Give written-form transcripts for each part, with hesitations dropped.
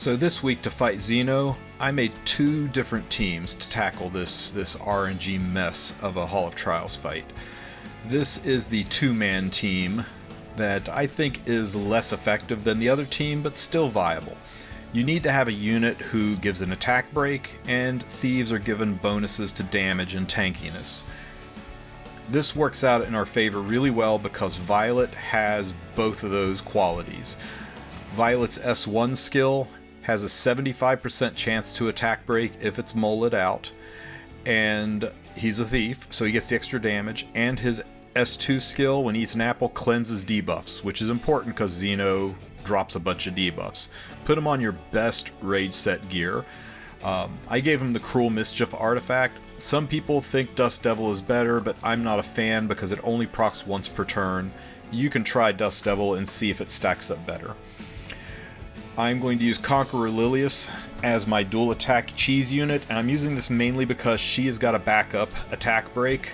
So this week to fight Zeno, I made two different teams to tackle this RNG mess of a Hall of Trials fight. This is the two-man team that I think is less effective than the other team, but still viable. You need to have a unit who gives an attack break, and thieves are given bonuses to damage and tankiness. This works out in our favor really well because Violet has both of those qualities. Violet's S1 skill has a 75% chance to attack break if it's mullet out, and he's a thief, so he gets the extra damage, and his S2 skill, when he eats an apple, cleanses debuffs, which is important because Zeno drops a bunch of debuffs. Put him on your best rage set gear. I gave him the Cruel Mischief artifact. Some people think Dust Devil is better, but I'm not a fan because it only procs once per turn. You can try Dust Devil and see if it stacks up better. I'm going to use Conqueror Lilius as my dual attack cheese unit, and I'm using this mainly because she has got a backup attack break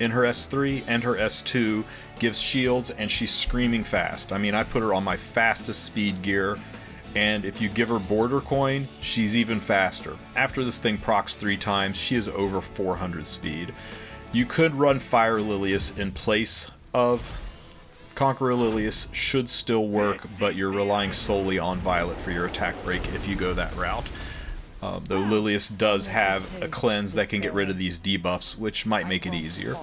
in her S3, and her S2 gives shields, and she's screaming fast. I mean, I put her on my fastest speed gear, and if you give her Border Coin, she's even faster. After this thing procs 3 times, she is over 400 speed. You could run Fire Lilius in place of Conqueror Lilius, should still work, but you're relying solely on Violet for your attack break if you go that route. Though Lilius does have a cleanse that can get rid of these debuffs, which might make it easier.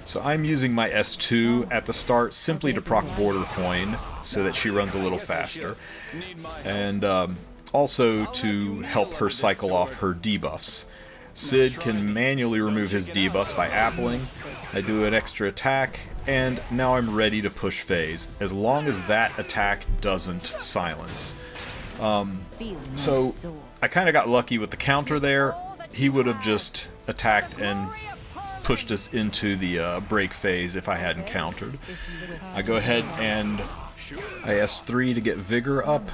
So I'm using my S2 at the start simply to proc Border Coin so that she runs a little faster, and also to help her cycle off her debuffs. Sid can manually remove his debuffs by appling. I do an extra attack, and now I'm ready to push phase, as long as that attack doesn't silence. So I kind of got lucky with the counter there. He would have just attacked and pushed us into the break phase if I hadn't countered. I go ahead and I S3 to get Vigor up,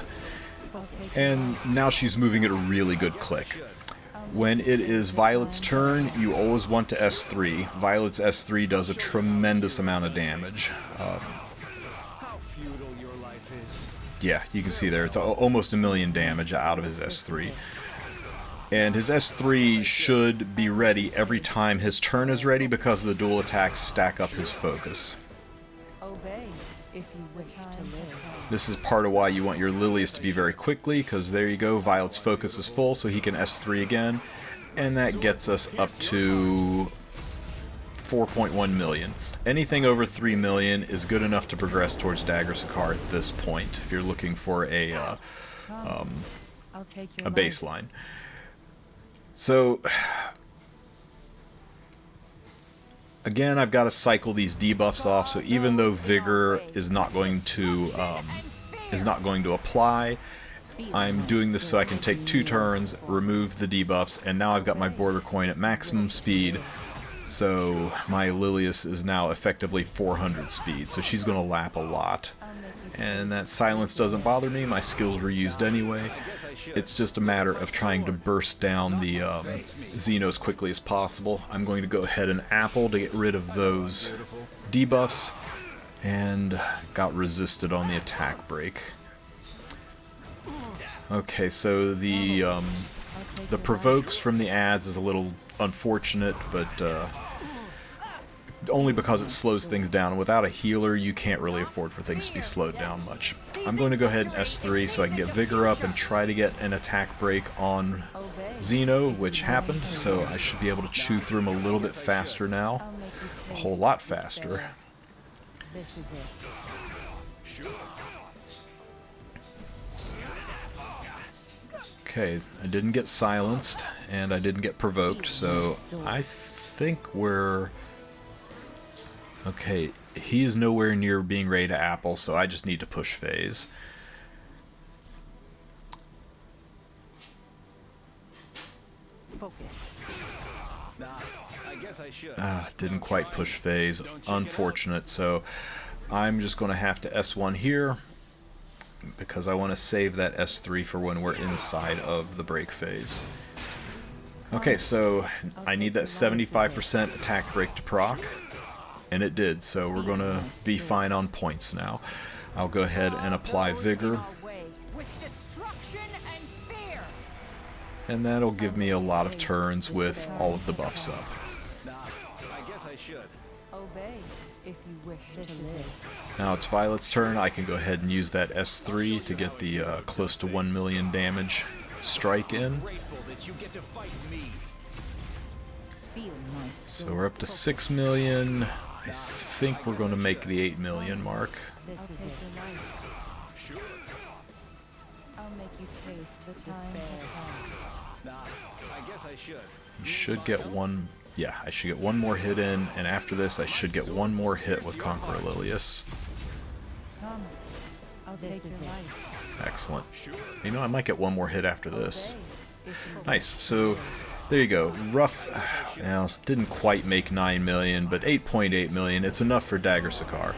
and now she's moving at a really good click. When it is Violet's turn, you always want to S3. Violet's S3 does a tremendous amount of damage. Yeah, you can see there, it's almost 1,000,000 damage out of his S3. And his S3 should be ready every time his turn is ready because the dual attacks stack up his focus. This is part of why you want your Lilius to be very quickly, because there you go, Violet's focus is full, so he can S3 again, and that gets us up to 4.1 million. Anything over 3 million is good enough to progress towards Dagger Sicar at this point, if you're looking for a baseline. So, again, I've got to cycle these debuffs off, so even though Vigor is not going to apply, I'm doing this so I can take 2 turns, remove the debuffs, and now I've got my Border Coin at maximum speed, so my Lilius is now effectively 400 speed, so she's going to lap a lot. And that silence doesn't bother me, my skills were used anyway. It's just a matter of trying to burst down the Zeno as quickly as possible. I'm going to go ahead and apple to get rid of those debuffs, and got resisted on the attack break. Okay, so the provokes from the ads is a little unfortunate, but only because it slows things down. Without a healer, you can't really afford for things to be slowed down much. I'm going to go ahead and S3 so I can get Vigor up and try to get an attack break on Zeno, which happened, so I should be able to chew through him a little bit faster now. A whole lot faster. Okay, I didn't get silenced, and I didn't get provoked, so I think we're... Okay, he is nowhere near being ready to apple, so I just need to push phase. Focus. Didn't quite push phase. Unfortunate, so I'm just going to have to S1 here, because I want to save that S3 for when we're inside of the break phase. Okay, so I need that 75% attack break to proc, and it did, so we're going to be fine on points now. I'll go ahead and apply Vigor. and that'll give me a lot of turns with all of the buffs up. Now it's Violet's turn. I can go ahead and use that S3 to get the close to 1 million damage strike in. So we're up to 6 million. I think we're going to make the 8 million mark. You should get one. Yeah, I should get one more hit in, and after this I should get one more hit with Conqueror Lilius. Excellent. You know, I might get one more hit after this. Nice. So there you go. Rough. Now, didn't quite make 9 million, but 8.8 million. It's enough for Dagger Sicar.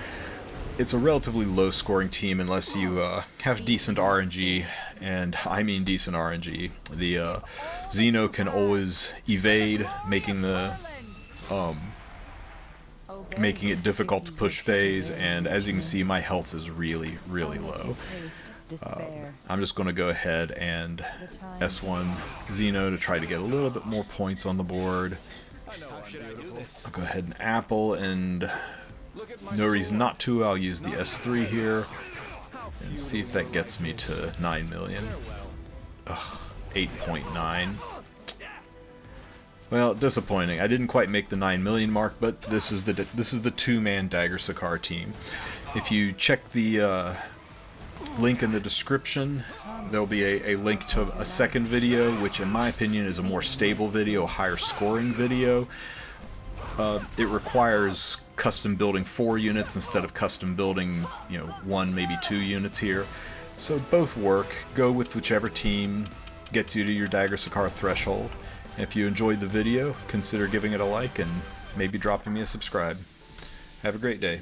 It's a relatively low scoring team unless you have decent RNG, and I mean decent RNG. The Zeno can always evade, making it difficult to push phase, and as you can see, my health is really low. I'm just going to go ahead and S1 Zeno to try to get a little bit more points on the board. I'll go ahead and apple, and no reason not to. I'll use the S3 here and see if that gets me to 9 million. Ugh, 8.9. Well, disappointing. I didn't quite make the 9 million mark, but this is the two-man Dagger Sicar team. If you check the link in the description, there'll be a link to a second video, which in my opinion is a more stable video, a higher scoring video. It requires custom building 4 units instead of custom building, 1, maybe 2 units here. So both work. Go with whichever team gets you to your Dagger Sicar threshold. If you enjoyed the video, consider giving it a like and maybe dropping me a subscribe. Have a great day.